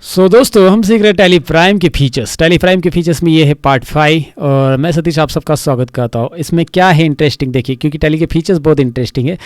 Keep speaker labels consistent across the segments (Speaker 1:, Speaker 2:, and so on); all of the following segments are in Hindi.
Speaker 1: दोस्तों हम सीख रहे हैं टैली प्राइम के फीचर्स। टैली प्राइम के फीचर्स में ये है पार्ट 5 और मैं सतीश आप सबका स्वागत करता हूँ। इसमें क्या है इंटरेस्टिंग देखिए, क्योंकि टैली के फीचर्स बहुत इंटरेस्टिंग है।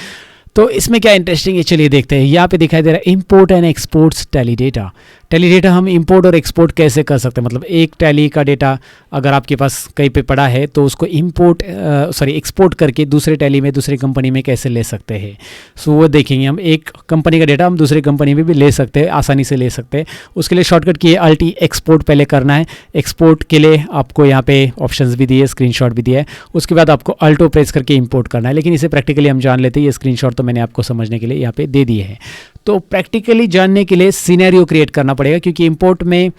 Speaker 1: तो इसमें क्या इंटरेस्टिंग है चलिए देखते हैं। यहाँ पे दिखाई दे रहा है import and exports tally data. Tally data हम इंपोर्ट और एक्सपोर्ट कैसे कर सकते हैं, मतलब एक टैली का डेटा अगर आपके पास कहीं पे पड़ा है तो उसको एक्सपोर्ट करके दूसरे टैली में दूसरी कंपनी में कैसे ले सकते हैं। सो वो देखेंगे हम। एक कंपनी का डेटा हम दूसरी कंपनी में भी ले सकते हैं, आसानी से ले सकते हैं। उसके लिए शॉर्टकट की है अल्टी एक्सपोर्ट पहले करना है। एक्सपोर्ट के लिए आपको यहाँ पे ऑप्शंस भी दिए, स्क्रीनशॉट भी दिया है। उसके बाद आपको अल्टो प्रेस करके इंपोर्ट करना है, लेकिन इसे प्रैक्टिकली हम जान लेते हैं। ये स्क्रीनशॉट तो मैंने आपको समझने के लिए यहाँ पे दे दिए हैं। तो प्रैक्टिकली जानने के लिए सिनेरियो क्रिएट करना पड़ेगा, क्योंकि इंपोर्ट में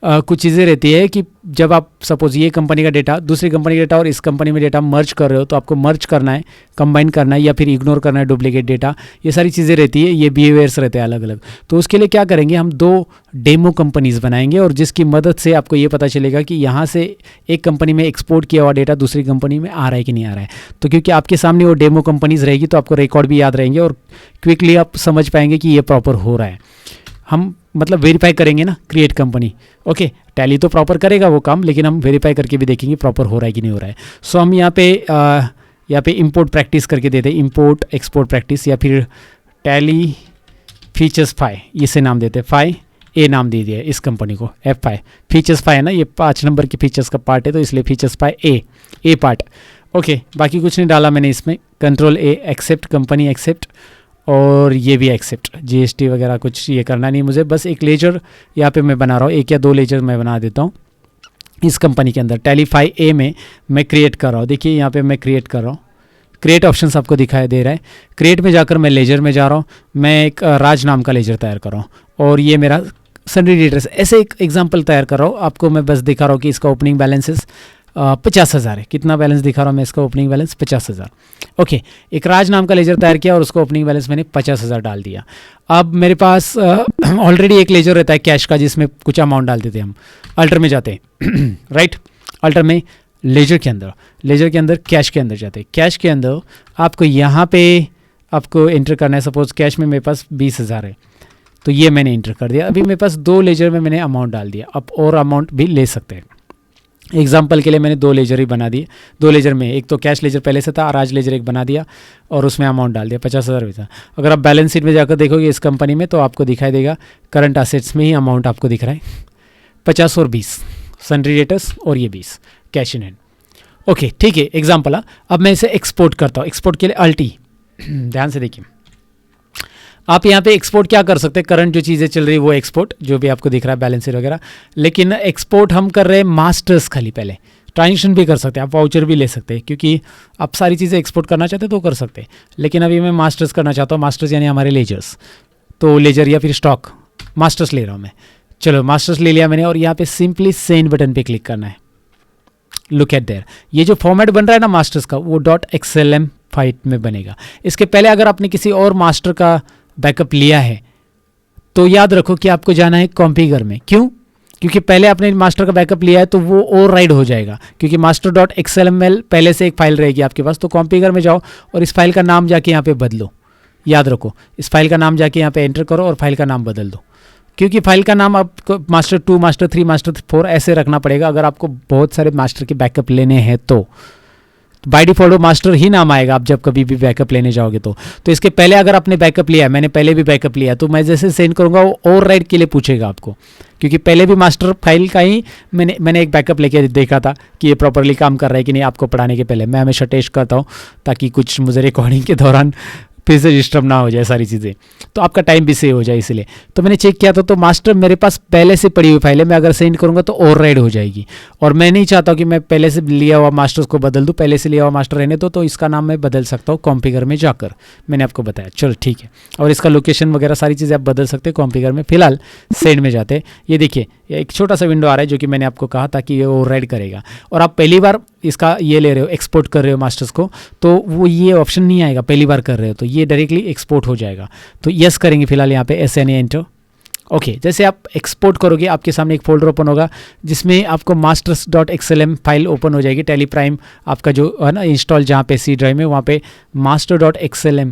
Speaker 1: कुछ चीज़ें रहती है कि जब आप सपोज ये कंपनी का डेटा दूसरी कंपनी का डेटा और इस कंपनी में डेटा मर्ज कर रहे हो, तो आपको मर्ज करना है, कंबाइन करना है या फिर इग्नोर करना है डुप्लीकेट डेटा। ये सारी चीज़ें रहती है, ये बिहेवियर्स रहते हैं अलग अलग। तो उसके लिए क्या करेंगे, हम 2 डेमो कंपनीज़ बनाएंगे और जिसकी मदद से आपको ये पता चलेगा कि यहाँ से एक कंपनी में एक्सपोर्ट किया हुआ डेटा दूसरी कंपनी में आ रहा है कि नहीं आ रहा है। तो क्योंकि आपके सामने वो डेमो कंपनीज़ रहेगी तो आपको रिकॉर्ड भी याद रहेंगे और क्विकली आप समझ पाएंगे कि ये प्रॉपर हो रहा है। हम मतलब वेरीफाई करेंगे ना, क्रिएट कंपनी। ओके, टैली तो प्रॉपर करेगा वो काम, लेकिन हम वेरीफाई करके भी देखेंगे प्रॉपर हो रहा है कि नहीं हो रहा है। सो हम यहाँ पे इंपोर्ट प्रैक्टिस करके देते हैं, इंपोर्ट एक्सपोर्ट प्रैक्टिस, या फिर टैली फीचर्स 5 इसे नाम देते हैं। 5A नाम दे दिया इस कंपनी को, F5 फीचर्स 5 है ना, ये 5 नंबर के फीचर्स का पार्ट है, तो इसलिए फीचर्स 5A पार्ट। ओके, बाकी कुछ नहीं डाला मैंने इसमें। Control A accept, company accept, और ये भी एक्सेप्ट। GST वगैरह कुछ ये करना नहीं मुझे, बस एक लेजर यहाँ पे मैं बना रहा हूँ, 1 या 2 लेजर मैं बना देता हूँ इस कंपनी के अंदर। टैली 5A में मैं क्रिएट कर रहा हूँ। देखिए यहाँ पे मैं क्रिएट कर रहा हूँ, क्रिएट ऑप्शंस आपको दिखाई दे रहा है। क्रिएट में जाकर मैं लेजर में जा रहा हूँ, मैं एक राज नाम का लेजर तैयार कर रहा हूँ और ये मेरा सन्ड्री डिटेल्स, ऐसे एक एग्जाम्पल तैयार कर रहा हूँ। आपको मैं बस दिखा रहा हूँ कि इसका ओपनिंग बैलेंसेस 50,000 है। कितना बैलेंस दिखा रहा हूँ मैं इसका, ओपनिंग बैलेंस 50,000। ओके, एक राज नाम का लेजर तैयार किया और उसका ओपनिंग बैलेंस मैंने 50,000 डाल दिया। अब मेरे पास ऑलरेडी एक लेजर रहता है कैश का, जिसमें कुछ अमाउंट डाल देते हैं हम। अल्टर में जाते हैं राइट, अल्टर में लेजर के अंदर कैश के अंदर जाते हैं। कैश के अंदर आपको यहाँ पे आपको एंटर करना है। सपोज कैश में मेरे पास 20,000 है, तो ये मैंने एंटर कर दिया। अभी मेरे पास 2 लेजर में मैंने अमाउंट डाल दिया। अब और अमाउंट भी ले सकते हैं। एग्जाम्पल के लिए मैंने 2 लेजर ही बना दिए। 2 लेजर में एक तो कैश लेजर पहले से था, राज लेजर एक बना दिया और उसमें अमाउंट डाल दिया, 50,000 भी था। अगर आप बैलेंस शीट में जाकर देखोगे इस कंपनी में, तो आपको दिखाई देगा करंट असेट्स में ही अमाउंट आपको दिख रहा है 50 और 20, सन्ड्री डेटर्स और ये 20 कैश इन हैंड। ओके ठीक है, एग्जाम्पल। अब मैं इसे एक्सपोर्ट करता हूँ। एक्सपोर्ट के लिए अल्टी, ध्यान से देखिए। आप यहाँ पे एक्सपोर्ट क्या कर सकते हैं, करंट जो चीज़ें चल रही है वो एक्सपोर्ट, जो भी आपको दिख रहा है बैलेंस शीट वगैरह। लेकिन एक्सपोर्ट हम कर रहे हैं मास्टर्स खाली। पहले ट्रांजेक्शन भी कर सकते हैं, आप वाउचर भी ले सकते हैं, क्योंकि आप सारी चीज़ें एक्सपोर्ट करना चाहते हैं तो कर सकते हैं। लेकिन अभी मैं मास्टर्स करना चाहता हूँ। मास्टर्स यानी हमारे लेजर्स, तो लेजर या फिर स्टॉक मास्टर्स ले रहा हूँ मैं। चलो मास्टर्स ले लिया मैंने और यहाँ पे सिंपली सेंड बटन पे क्लिक करना है। लुक एट देयर, ये जो फॉर्मेट बन रहा है ना मास्टर्स का, वो .xlm फाइल में बनेगा। इसके पहले अगर आपने किसी और मास्टर का बैकअप लिया है तो याद रखो कि आपको जाना है कॉन्फ़िगर में। क्यों? क्योंकि पहले आपने मास्टर का बैकअप लिया है तो वो ओवरराइड हो जाएगा, क्योंकि master.xml पहले से एक फाइल रहेगी आपके पास। तो कॉन्फ़िगर में जाओ और इस फाइल का नाम जाके यहाँ पे बदलो। याद रखो, इस फाइल का नाम जाके यहाँ पे एंटर करो और फाइल का नाम बदल दो, क्योंकि फाइल का नाम आपको मास्टर 2, मास्टर 3, मास्टर 4 ऐसे रखना पड़ेगा अगर आपको बहुत सारे मास्टर के बैकअप लेने हैं तो। बाय डिफॉल्ट मास्टर ही नाम आएगा आप जब कभी भी बैकअप लेने जाओगे तो इसके पहले अगर आपने बैकअप लिया है, मैंने पहले भी बैकअप लिया, तो मैं जैसे सेंड करूंगा वो ओवरराइड के लिए पूछेगा आपको, क्योंकि पहले भी मास्टर फाइल का ही मैंने एक बैकअप लेके देखा था कि ये प्रॉपरली काम कर रहा है कि नहीं। आपको पढ़ाने के पहले मैं हमेशा टेस्ट करता हूँ ताकि कुछ मुझे रिकॉर्डिंग के दौरान फिर से डिस्टर्ब ना हो जाए सारी चीज़ें, तो आपका टाइम भी सेव हो जाए। इसलिए तो मैंने चेक किया था, तो मास्टर मेरे पास पहले से पड़ी हुई फाइल है। मैं अगर सेंड करूंगा तो ओवरराइड हो जाएगी और मैं नहीं चाहता कि मैं पहले से लिया हुआ मास्टर्स को बदल दूं। पहले से लिया हुआ मास्टर रहने दो, तो इसका नाम मैं बदल सकता हूँ कॉन्फ़िगर में जाकर। मैंने आपको बताया, चलो ठीक है। और इसका लोकेशन वगैरह सारी चीज़ें आप बदल सकते हैं कॉन्फ़िगर में। फिलहाल सेंड में जाते हैं। ये देखिए एक छोटा सा विंडो आ रहा है जो कि मैंने आपको कहा था कि ये ओवरराइड करेगा, और आप पहली बार इसका ये ले रहे हो, एक्सपोर्ट कर रहे हो मास्टर्स को, तो वो ये ऑप्शन नहीं आएगा। पहली बार कर रहे हो तो ये डायरेक्टली एक्सपोर्ट हो जाएगा। तो यस करेंगे फिलहाल यहाँ पे, एस यानी एंटर। ओके, जैसे आप एक्सपोर्ट करोगे आपके सामने एक फोल्डर ओपन होगा जिसमें आपको masters.xlm फाइल ओपन हो जाएगी। टैली प्राइम आपका जो है ना इंस्टॉल, जहाँ पे सी ड्राइव में, वहाँ पे master.xlm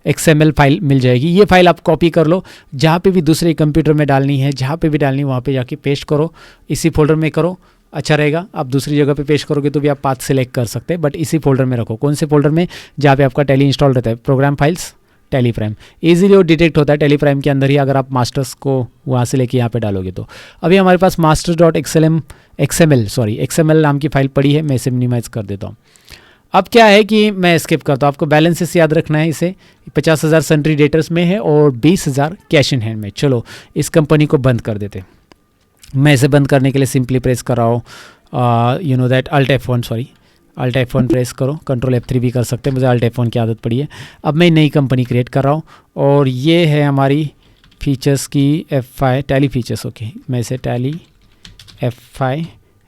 Speaker 1: XML फाइल मिल जाएगी। ये फाइल आप कॉपी कर लो, जहाँ पे भी दूसरे कंप्यूटर में डालनी है, जहाँ पे भी डालनी है वहाँ पे जाके पेस्ट करो, इसी फोल्डर में करो, अच्छा रहेगा। आप दूसरी जगह पे पेस्ट करोगे तो भी आप पाथ सेलेक्ट कर सकते हैं, बट इसी फोल्डर में रखो। कौन से फोल्डर में? जहाँ पे आपका टैली इंस्टॉल रहता है, program files tally prime. Easily वो डिटेक्ट होता है टैली प्राइम के अंदर ही, अगर आप मास्टर्स को वहाँ से लेके यहाँ पे डालोगे तो। अभी हमारे पास XML नाम की फाइल पड़ी है, मैं इसे मिनिमाइज कर देता हूँ। अब क्या है कि मैं स्किप करता हूँ, आपको बैलेंसेस याद रखना है। इसे 50,000 सन्ड्री डेटर्स में है और 20,000 कैश इन हैंड में। चलो इस कंपनी को बंद कर देते। मैं इसे बंद करने के लिए सिंपली प्रेस कर रहा हूँ you know that Alt F1 press करो, Ctrl F3 भी कर सकते हैं, मुझे Alt F1 की आदत पड़ी है। अब मैं नई कंपनी क्रिएट कर रहा हूँ और ये है हमारी फीचर्स की F5 टैली फीचर्स। ओके, मैं इसे टैली F5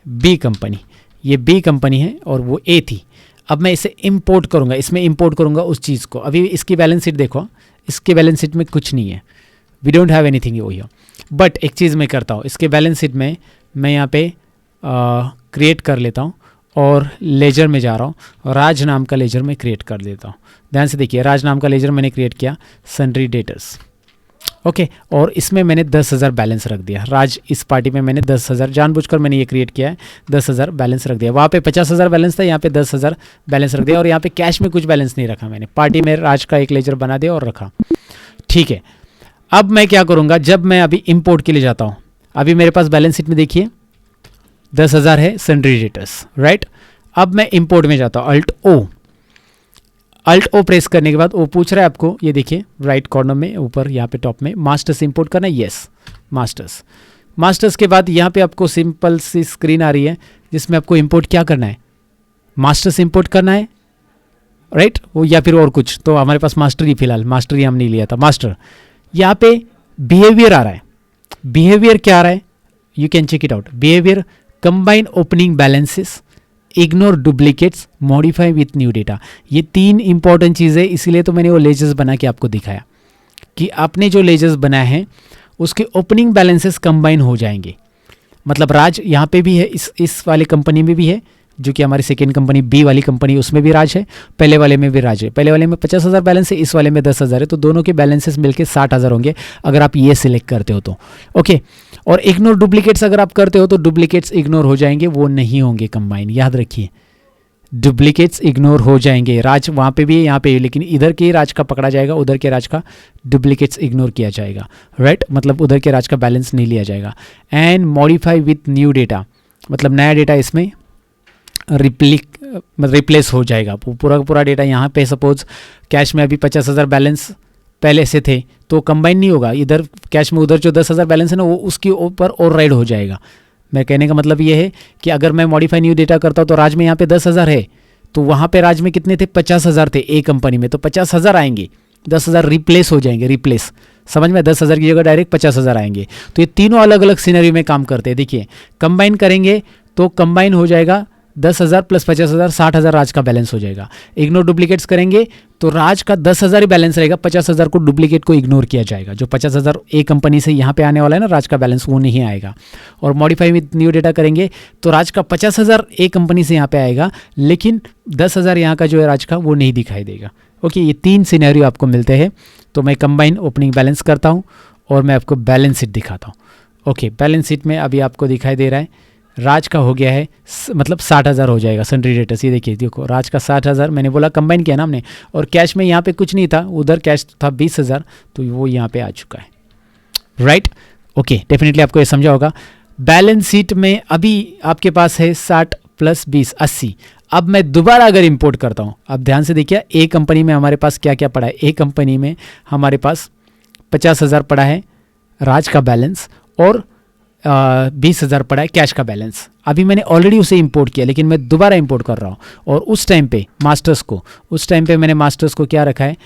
Speaker 1: B कंपनी, ये B कंपनी है और वो A थी। अब मैं इसे इंपोर्ट करूँगा, इसमें इंपोर्ट करूँगा उस चीज़ को। अभी इसकी बैलेंस शीट देखो, इसके बैलेंस शीट में कुछ नहीं है, we don't have anything over here. But एक चीज़ मैं करता हूँ, इसके बैलेंस शीट में मैं यहाँ पे क्रिएट कर लेता हूँ और लेजर में जा रहा हूँ, राज नाम का लेजर में क्रिएट कर देता हूँ। ध्यान से देखिए, राज नाम का लेजर मैंने क्रिएट किया, सन्ड्री डेटर्स। ओके, और इसमें मैंने 10,000 बैलेंस रख दिया। राज इस पार्टी में मैंने 10,000 जानबूझकर मैंने ये क्रिएट किया है, 10,000 बैलेंस रख दिया। वहाँ पे 50,000 बैलेंस था, यहाँ पे 10,000 बैलेंस रख दिया और यहाँ पे कैश में कुछ बैलेंस नहीं रखा मैंने। पार्टी में राज का एक लेजर बना दिया और रखा। ठीक है, अब मैं क्या करूँगा, जब मैं अभी इंपोर्ट के लिए जाता हूँ, अभी मेरे पास बैलेंस शीट में देखिए 10,000 है सन्ड्री डेटर्स, राइट। अब मैं इंपोर्ट में जाता हूँ, Alt O प्रेस करने के बाद वो पूछ रहा है आपको, ये देखिए राइट कॉर्नर में ऊपर यहाँ पे टॉप में मास्टर्स इंपोर्ट करना है। येस, मास्टर्स के बाद यहाँ पे आपको सिंपल सी स्क्रीन आ रही है जिसमें आपको इंपोर्ट क्या करना है, मास्टर्स इंपोर्ट करना है, राइट। वो या फिर और कुछ, तो हमारे पास मास्टर ही, फिलहाल मास्टर ही हम नहीं लिया था, मास्टर। यहाँ पे बिहेवियर आ रहा है, बिहेवियर क्या आ रहा है, you can check it out. Behaviour combine opening balances, ignore duplicates, modify with new data. ये 3 इंपॉर्टेंट चीज़ें, इसीलिए तो मैंने वो लेजर्स बना के आपको दिखाया कि आपने जो लेजर्स बनाए हैं उसके ओपनिंग बैलेंसेस कंबाइन हो जाएंगे। मतलब राज यहाँ पे भी है, इस वाली कंपनी में भी है, जो कि हमारी सेकेंड कंपनी बी वाली कंपनी, उसमें भी राज है, पहले वाले में भी राज है। पहले वाले में 50,000 बैलेंस है, इस वाले में 10,000 है, तो दोनों के बैलेंसेस मिलके 60,000 होंगे अगर आप ये सिलेक्ट करते हो तो। ओके, और इग्नोर डुप्लीकेट्स अगर आप करते हो तो डुप्लीकेट्स इग्नोर हो जाएंगे, वो नहीं होंगे कंबाइन, याद रखिए, डुप्लीकेट्स इग्नोर हो जाएंगे। राज वहाँ पे भी है, यहाँ पे भी, लेकिन इधर के राज का पकड़ा जाएगा, उधर के राज का डुप्लीकेट्स इग्नोर किया जाएगा, राइट। मतलब उधर के राज का बैलेंस नहीं लिया जाएगा। And modify with new data, मतलब नया डेटा इसमें रिप्लेस हो जाएगा। पूरा डेटा यहाँ पे सपोज कैश में अभी 50,000 बैलेंस पहले से थे तो कंबाइन नहीं होगा, इधर कैश में उधर जो 10,000 बैलेंस है ना वो उसके ऊपर ओवरराइड हो जाएगा। मैं कहने का मतलब ये है कि अगर मैं मॉडिफाई न्यू डेटा करता हूँ तो राज में यहाँ पे 10,000 है, तो वहाँ पे राज में कितने थे, 50,000 थे ए कंपनी में, तो 50,000 आएंगे, 10,000 रिप्लेस हो जाएंगे, रिप्लेस, समझ में, 10,000 की जगह डायरेक्ट 50,000 आएंगे। तो ये तीनों अलग अलग सिनेरियो में काम करते हैं। देखिए कंबाइन करेंगे तो कंबाइन हो जाएगा 10,000 प्लस 50,000, 60,000 राज का बैलेंस हो जाएगा। इग्नोर डुप्लीकेट्स करेंगे तो राज का 10,000 ही बैलेंस रहेगा, 50,000 को डुप्लीकेट को इग्नोर किया जाएगा। जो 50,000 ए कंपनी से यहाँ पे आने वाला है ना राज का बैलेंस, वो नहीं आएगा। और मॉडिफाई विथ न्यू डेटा करेंगे तो राज का 50,000 ए कंपनी से यहाँ पे आएगा, लेकिन 10,000 यहाँ का जो है राज का वो नहीं दिखाई देगा। ओके, ये 3 सिनेरियो आपको मिलते हैं। तो मैं कंबाइन ओपनिंग बैलेंस करता हूँ और मैं आपको बैलेंस शीट दिखाता हूँ। ओके, बैलेंस शीट में अभी आपको दिखाई दे रहा है राज का हो गया है, मतलब 60,000 हो जाएगा सन्ड्री डेटर्स। ये देखिए, देखो राज का 60,000, मैंने बोला कंबाइन किया ना हमने, और कैश में यहाँ पे कुछ नहीं था, उधर कैश था 20,000, तो वो यहाँ पे आ चुका है, राइट। ओके, डेफिनेटली आपको ये समझा होगा। बैलेंस शीट में अभी आपके पास है 60 प्लस 20 80। अब मैं दोबारा अगर इंपोर्ट करता हूँ, अब ध्यान से देखिए ए कंपनी में हमारे पास क्या क्या पड़ा है। ए कंपनी में हमारे पास 50,000 पड़ा है राज का बैलेंस और 20,000 पड़ा है कैश का बैलेंस। अभी मैंने ऑलरेडी उसे इंपोर्ट किया, लेकिन मैं दोबारा इंपोर्ट कर रहा हूँ। और उस टाइम पे मैंने मास्टर्स को क्या रखा है,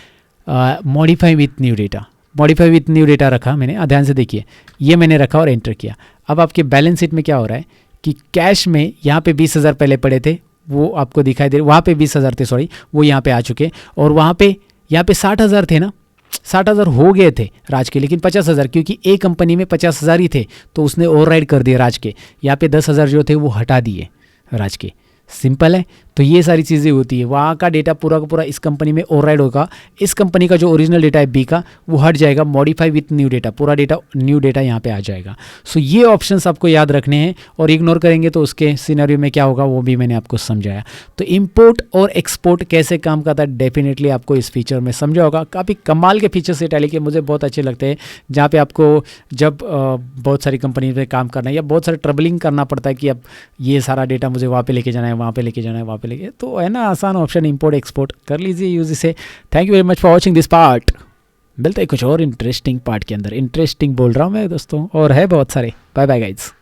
Speaker 1: modify with new data, modify with new data रखा मैंने। ध्यान से देखिए, ये मैंने रखा और एंटर किया। अब आपके बैलेंस शीट में क्या हो रहा है कि कैश में यहाँ पे 20,000 पहले पड़े थे, वो आपको दिखाई दे, वहाँ पे 20,000 थे, सॉरी, वो यहाँ पे आ चुके। और वहाँ पे 60,000 थे ना, 60,000 हो गए थे राज के, लेकिन 50,000, क्योंकि ए कंपनी में 50,000 ही थे तो उसने ओवरराइड कर दिए राज के। यहाँ पे 10,000 जो थे वो हटा दिए राज के, सिंपल है। तो ये सारी चीज़ें होती है, वहाँ का डेटा पूरा का पूरा इस कंपनी में ओवरराइड होगा, इस कंपनी का जो ओरिजिनल डेटा है बी का वो हट जाएगा, मॉडिफाई विथ न्यू डेटा, पूरा डेटा न्यू डेटा यहाँ पे आ जाएगा। सो ये ऑप्शंस आपको याद रखने हैं, और इग्नोर करेंगे तो उसके सिनेरियो में क्या होगा वो भी मैंने आपको समझाया। तो इंपोर्ट और एक्सपोर्ट कैसे काम करता है डेफिनेटली आपको इस फीचर में समझा होगा। काफ़ी कमाल के फीचर्स है टैली के, मुझे बहुत अच्छे लगते हैं, जहाँ पे आपको जब बहुत सारी कंपनी में काम करना है या बहुत सारा ट्रबलिंग करना पड़ता है कि अब ये सारा डेटा मुझे वहाँ पे लेके जाना है, वहाँ पे लेके जाना है, वहाँ पे लेके, तो है ना आसान ऑप्शन इंपोर्ट एक्सपोर्ट कर लीजिए यूज इसे। Thank you very much for watching this part. मिलते हैं कुछ और इंटरेस्टिंग पार्ट के अंदर। इंटरेस्टिंग बोल रहा हूँ मैं दोस्तों, और है बहुत सारे। Bye bye guys.